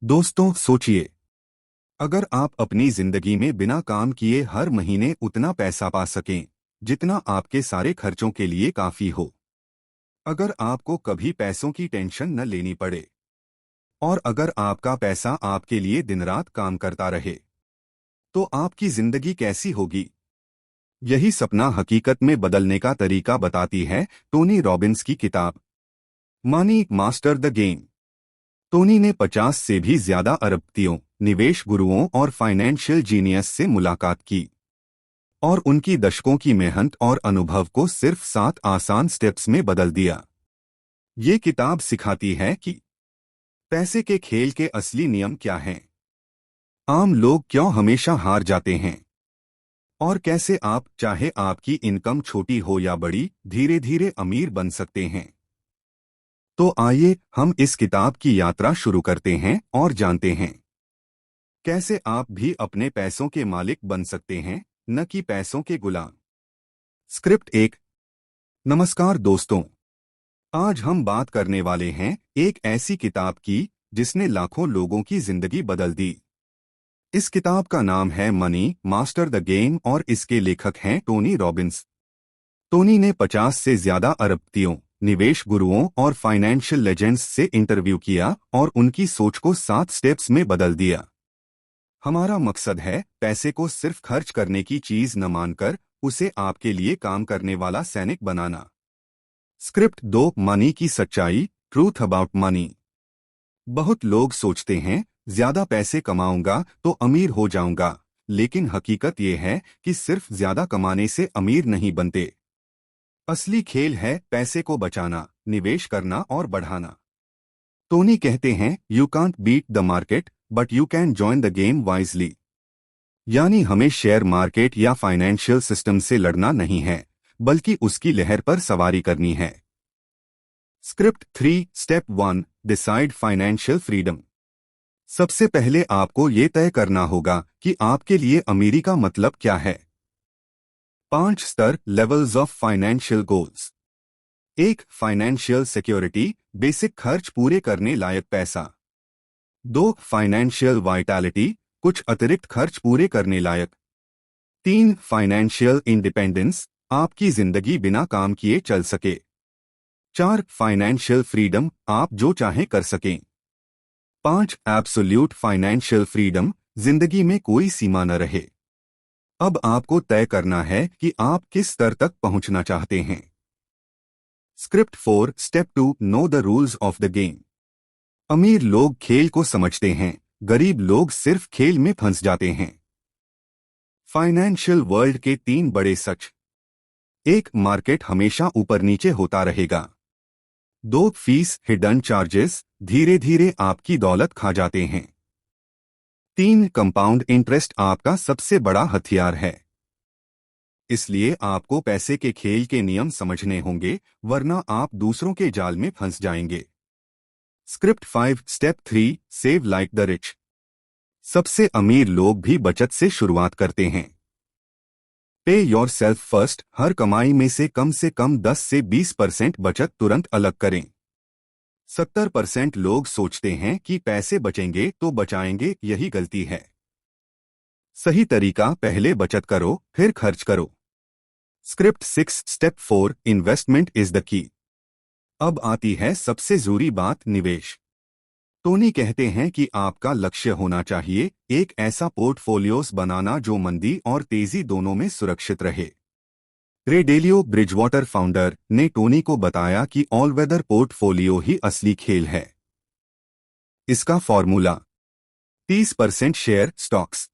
दोस्तों सोचिए, अगर आप अपनी जिंदगी में बिना काम किए हर महीने उतना पैसा पा सकें जितना आपके सारे खर्चों के लिए काफी हो। अगर आपको कभी पैसों की टेंशन न लेनी पड़े और अगर आपका पैसा आपके लिए दिन रात काम करता रहे, तो आपकी जिंदगी कैसी होगी? यही सपना हकीकत में बदलने का तरीका बताती है टोनी रॉबिन्स की किताब money master the game. Tony ने 50 से भी ज्यादा अरबपतियों, निवेश गुरुओं और फाइनेंशियल जीनियस से मुलाकात की और उनकी दशकों की मेहनत और अनुभव को सिर्फ 7 आसान स्टेप्स में बदल दिया। ये किताब सिखाती है कि पैसे के खेल के असली नियम क्या हैं, आम लोग क्यों हमेशा हार जाते हैं और कैसे आप, चाहे आपकी इनकम छोटी हो या बड़ी, धीरे धीरे अमीर बन सकते हैं। तो आइए हम इस किताब की यात्रा शुरू करते हैं और जानते हैं कैसे आप भी अपने पैसों के मालिक बन सकते हैं, न कि पैसों के गुलाम। स्क्रिप्ट 1। नमस्कार दोस्तों, आज हम बात करने वाले हैं एक ऐसी किताब की जिसने लाखों लोगों की जिंदगी बदल दी। इस किताब का नाम है मनी मास्टर द गेम और इसके लेखक हैं टोनी रॉबिन्स। टोनी ने 50 से ज्यादा अरबपतियों, निवेश गुरुओं और फाइनेंशियल लेजेंड्स से इंटरव्यू किया और उनकी सोच को 7 स्टेप्स में बदल दिया। हमारा मकसद है पैसे को सिर्फ खर्च करने की चीज न मानकर उसे आपके लिए काम करने वाला सैनिक बनाना। स्क्रिप्ट 2। मनी की सच्चाई, ट्रूथ अबाउट मनी। बहुत लोग सोचते हैं ज्यादा पैसे कमाऊंगा तो अमीर हो जाऊंगा, लेकिन हकीकत यह है कि सिर्फ ज्यादा कमाने से अमीर नहीं बनते। असली खेल है पैसे को बचाना, निवेश करना और बढ़ाना। टोनी कहते हैं you can't beat the market but you can join the game wisely. यानी हमें शेयर मार्केट या फाइनेंशियल सिस्टम से लड़ना नहीं है, बल्कि उसकी लहर पर सवारी करनी है। Script 3। Step 1। Decide financial freedom. सबसे पहले आपको ये तय करना होगा कि आपके लिए अमीरी का मतलब क्या है। 5 स्तर, levels of financial goals. 1। Financial security, basic खर्च पूरे करने लायक पैसा। 2। फाइनेंशियल वाइटैलिटी, कुछ अतिरिक्त खर्च पूरे करने लायक। 3। फाइनेंशियल इंडिपेंडेंस, आपकी जिंदगी बिना काम किए चल सके। 4। फाइनेंशियल फ्रीडम, आप जो चाहें कर सकें। 5। एब्सोल्यूट फाइनेंशियल फ्रीडम, जिंदगी में कोई सीमा न रहे। अब आपको तय करना है कि आप किस स्तर तक पहुंचना चाहते हैं। Script 4। Step 2। Know the rules of the game. अमीर लोग खेल को समझते हैं, गरीब लोग सिर्फ खेल में फंस जाते हैं। फाइनेंशियल वर्ल्ड के 3 बड़े सच। 1। मार्केट हमेशा ऊपर नीचे होता रहेगा। 2। फीस, हिडन चार्जेस, धीरे धीरे आपकी दौलत खा जाते हैं। 3। कंपाउंड इंटरेस्ट आपका सबसे बड़ा हथियार है। इसलिए आपको पैसे के खेल के नियम समझने होंगे, वरना आप दूसरों के जाल में फंस जाएंगे। Script 5। Step 3। Save like the rich. सबसे अमीर लोग भी बचत से शुरुआत करते हैं। पे योर सेल्फ फर्स्ट, हर कमाई में से कम 10 से 20% बचत तुरंत अलग करें। 70% लोग सोचते हैं कि पैसे बचेंगे तो बचाएंगे, यही गलती है। सही तरीका, पहले बचत करो फिर खर्च करो। Script 6। Step 4। Investment is the key. अब आती है सबसे जरूरी बात, निवेश। टोनी कहते हैं कि आपका लक्ष्य होना चाहिए एक ऐसा पोर्टफोलियोस बनाना जो मंदी और तेजी दोनों में सुरक्षित रहे। रे डेलियो, ब्रिजवाटर फाउंडर, ने टोनी को बताया कि ऑल वेदर पोर्टफोलियो ही असली खेल है। इसका formula: 30% share stocks,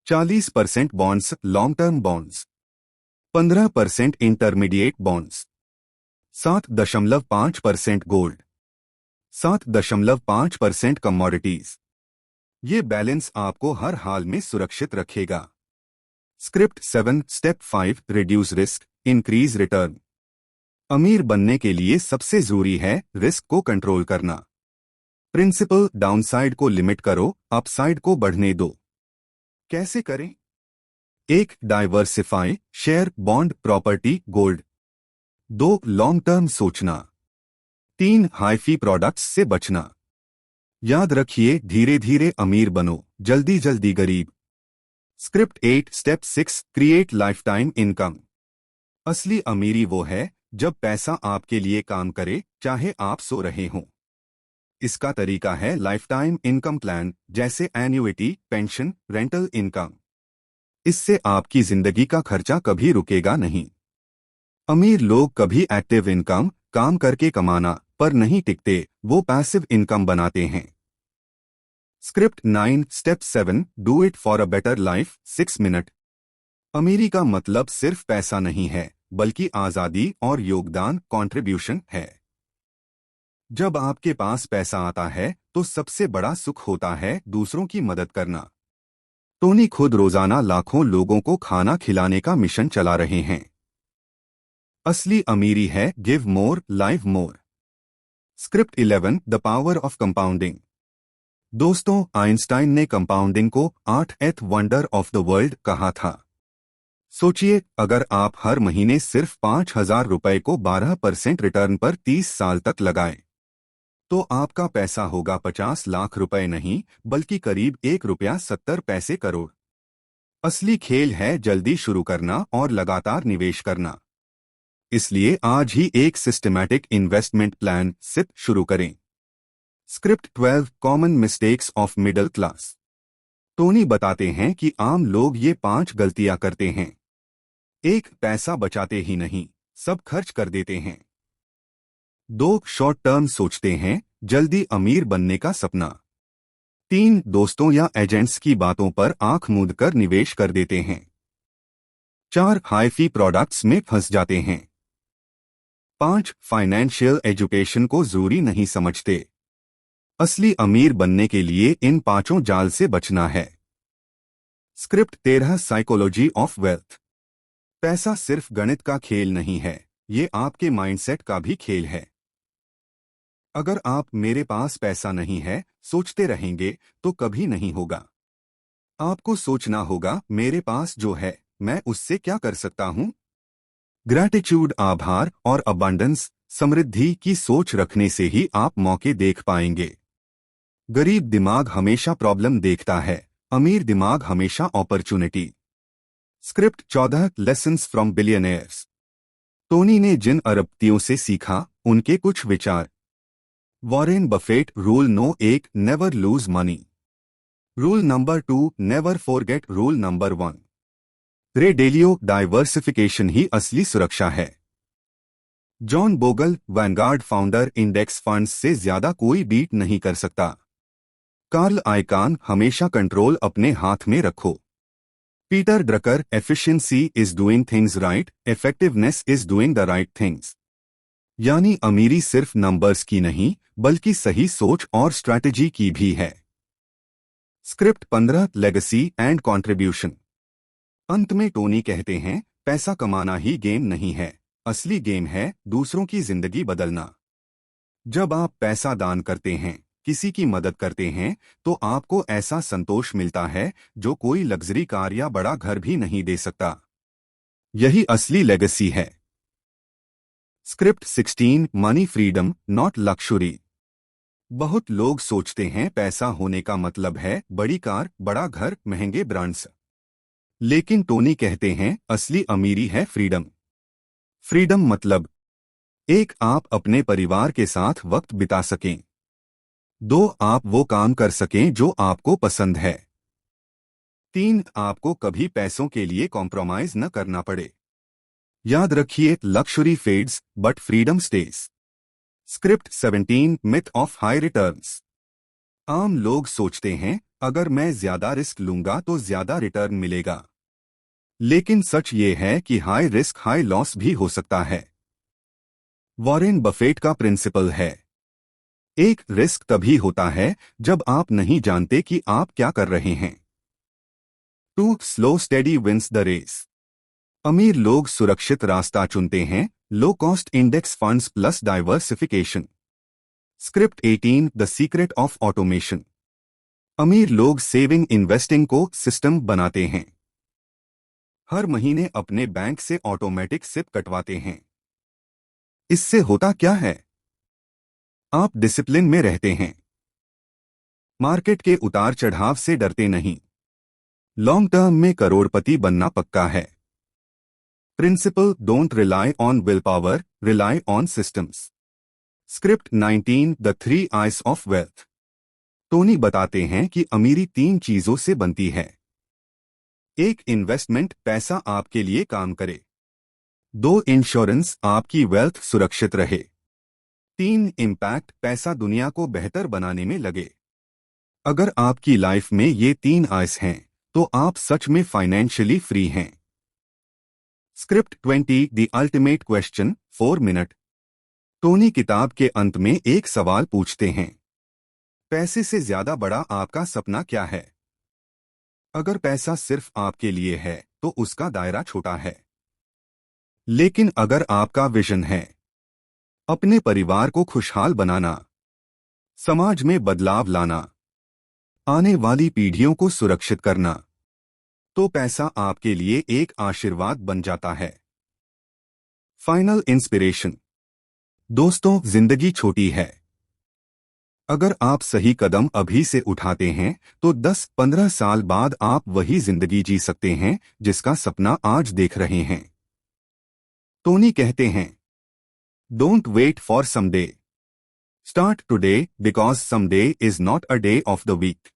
40% bonds, long term bonds, 15% intermediate bonds, 7.5% gold, 7.5% commodities. ये बैलेंस आपको हर हाल में सुरक्षित रखेगा। Script 7। Step 5। Reduce risk, increase return. अमीर बनने के लिए सबसे जरूरी है रिस्क को कंट्रोल करना। प्रिंसिपल, डाउनसाइड को लिमिट करो, अपसाइड को बढ़ने दो। कैसे करें? 1। Diversify, share, bond, property, gold. 2। Long term सोचना। 3। हाई फी प्रोडक्ट्स से बचना। याद रखिए, धीरे धीरे अमीर बनो, जल्दी जल्दी गरीब। Script 8 step 6 create life time income. असली अमीरी वो है जब पैसा आपके लिए काम करे, चाहे आप सो रहे हों। इसका तरीका है लाइफ टाइम इनकम प्लान, जैसे एन्युइटी, पेंशन, रेंटल इनकम। इससे आपकी जिंदगी का खर्चा कभी रुकेगा नहीं। अमीर लोग कभी एक्टिव इनकम, काम करके कमाना, पर नहीं टिकते, वो पैसिव इनकम बनाते हैं। Script 9 step 7 do it for a better life 6 minute. अमीरी का मतलब सिर्फ पैसा नहीं है, बल्कि आजादी और योगदान, कंट्रीब्यूशन है। जब आपके पास पैसा आता है तो सबसे बड़ा सुख होता है दूसरों की मदद करना। टोनी खुद रोजाना लाखों लोगों को खाना खिलाने का मिशन चला रहे हैं। असली अमीरी है give more, live more. Script 11 the power of compounding. दोस्तों, आइंस्टाइन ने कंपाउंडिंग को 8th wonder of the world कहा था। सोचिए, अगर आप हर महीने सिर्फ 5,000 रुपए को 12% रिटर्न पर 30 साल तक लगाएं, तो आपका पैसा होगा 50 लाख रुपए नहीं, बल्कि करीब 1 रुपया 70 पैसे करोड़। असली खेल है जल्दी शुरू करना और लगातार निवेश करना। इसलिए आज ही एक सिस्टमैटिक इन्वेस्टमेंट प्लान सिप शुरू करें। Script 12 common mistakes of middle class. Tony बताते हैं कि आम लोग ये 5 गलतियां करते हैं। 1 पैसा बचाते ही नहीं, सब खर्च कर देते हैं। 2 शॉर्ट टर्म सोचते हैं, जल्दी अमीर बनने का सपना। 3 दोस्तों या एजेंट्स की बातों पर आंख मूंद कर निवेश कर देते हैं। 4 हाई फी प्रोडक्ट्स में फंस जाते हैं। 5 फाइनेंशियल एजुकेशन को जरूरी नहीं समझते। असली अमीर बनने के लिए इन 5 जाल से बचना है। Script 13 psychology of wealth. पैसा सिर्फ गणित का खेल नहीं है, ये आपके माइंडसेट का भी खेल है। अगर आप मेरे पास पैसा नहीं है सोचते रहेंगे तो कभी नहीं होगा। आपको सोचना होगा, मेरे पास जो है मैं उससे क्या कर सकता हूं। ग्रैटिट्यूड, आभार और अबंडेंस, समृद्धि की सोच रखने से ही आप मौके देख पाएंगे। गरीब दिमाग हमेशा प्रॉब्लम देखता है, अमीर दिमाग हमेशा opportunity. Script 14 lessons from billionaires. Tony ने जिन अरबपतियों से सीखा, उनके कुछ विचार। Warren Buffett rule no 1 never lose money. Rule number 2 never forget rule number 1। Ray Dalio diversification ही असली सुरक्षा है। John Bogle Vanguard founder index funds से ज्यादा कोई बीट नहीं कर सकता। कार्ल आइकान हमेशा कंट्रोल अपने हाथ में रखो। Peter Drucker efficiency is doing things right, effectiveness is doing the right things. यानी अमीरी सिर्फ नंबर्स की नहीं, बल्कि सही सोच और स्ट्रैटेजी की भी है। Script 15 legacy and contribution. अंत में टोनी कहते हैं, पैसा कमाना ही गेम नहीं है, असली गेम है दूसरों की जिंदगी बदलना। जब आप पैसा दान करते हैं, किसी की मदद करते हैं, तो आपको ऐसा संतोष मिलता है जो कोई लग्जरी कार या बड़ा घर भी नहीं दे सकता। यही असली लेगेसी है। Script 16 money freedom not luxury. बहुत लोग सोचते हैं पैसा होने का मतलब है बड़ी कार, बड़ा घर, महंगे ब्रांड्स। लेकिन टोनी कहते हैं असली अमीरी है फ्रीडम। फ्रीडम मतलब 1 आप अपने परिवार के साथ वक्त बिता सकें। 2 आप वो काम कर सकें जो आपको पसंद है। 3 आपको कभी पैसों के लिए कॉम्प्रोमाइज न करना पड़े। याद रखिए, luxury fades but freedom stage. Script 17 myth of high returns. आम लोग सोचते हैं, अगर मैं ज्यादा रिस्क लूंगा तो ज्यादा रिटर्न मिलेगा। लेकिन सच ये है कि हाई रिस्क हाई लॉस भी हो सकता है। वॉरेन बफेट का प्रिंसिपल है, एक रिस्क तभी होता है जब आप नहीं जानते कि आप क्या कर रहे हैं। 2 slow steady wins the race. अमीर लोग सुरक्षित रास्ता चुनते हैं, low cost index funds plus diversification. Script 18 the secret of automation. अमीर लोग सेविंग इन्वेस्टिंग को सिस्टम बनाते हैं। हर महीने अपने बैंक से ऑटोमेटिक सिप कटवाते हैं। इससे होता क्या है? आप डिसिप्लिन में रहते हैं। मार्केट के उतार चढ़ाव से डरते नहीं। लॉन्ग टर्म में करोड़पति बनना पक्का है। Principle, don't rely on will power, rely on systems. Script 19, the 3 eyes of wealth. Tony बताते हैं कि अमीरी 3 चीजों से बनती है। 1, इन्वेस्टमेंट, पैसा आपके लिए काम करे। 2, इंश्योरेंस, आपकी वेल्थ सुरक्षित रहे। 3, इम्पैक्ट, पैसा दुनिया को बेहतर बनाने में लगे। अगर आपकी लाइफ में ये 3 आइज हैं तो आप सच में फाइनेंशियली फ्री हैं। Script 20, the ultimate question, 4 minute. Tony किताब के अंत में एक सवाल पूछते हैं, पैसे से ज्यादा बड़ा आपका सपना क्या है? अगर पैसा सिर्फ आपके लिए है तो उसका दायरा छोटा है। लेकिन अगर आपका विजन है अपने परिवार को खुशहाल बनाना, समाज में बदलाव लाना, आने वाली पीढ़ियों को सुरक्षित करना, तो पैसा आपके लिए एक आशीर्वाद बन जाता है। Final inspiration. दोस्तों, जिंदगी छोटी है। अगर आप सही कदम अभी से उठाते हैं तो 10-15 साल बाद आप वही जिंदगी जी सकते हैं जिसका सपना आज देख रहे हैं। टोनी कहते हैं, don't wait for someday, start today because someday is not a day of the week.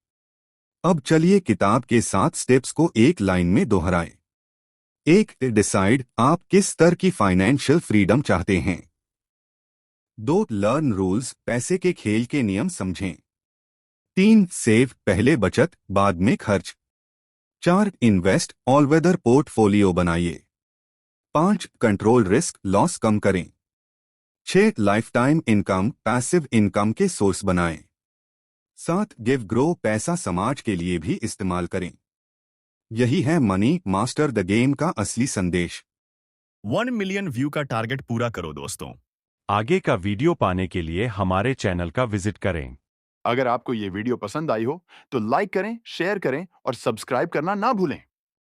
अब चलिए किताब के 7 स्टेप्स को एक लाइन में दोहराएं। 1, डिसाइड, आप किस स्तर की फाइनेंशियल फ्रीडम चाहते हैं। 2, लर्न रूल्स, पैसे के खेल के नियम समझें। 3, सेव, पहले बचत बाद में खर्च। 4, इन्वेस्ट, ऑल वेदर पोर्टफोलियो बनाइए। 5, कंट्रोल रिस्क, लॉस कम करें। 6, life time income, passive income के सोर्स बनाएं। 7, गिव ग्रो, पैसा समाज के लिए भी इस्तेमाल करें। यही है मनी मास्टर द गेम का असली संदेश। 1 मिलियन व्यू का टारगेट पूरा करो दोस्तों। आगे का वीडियो पाने के लिए हमारे चैनल का विजिट करें। अगर आपको ये वीडियो पसंद आई हो तो लाइक करें, शेयर करें और सब्सक्राइब करना ना भूलें।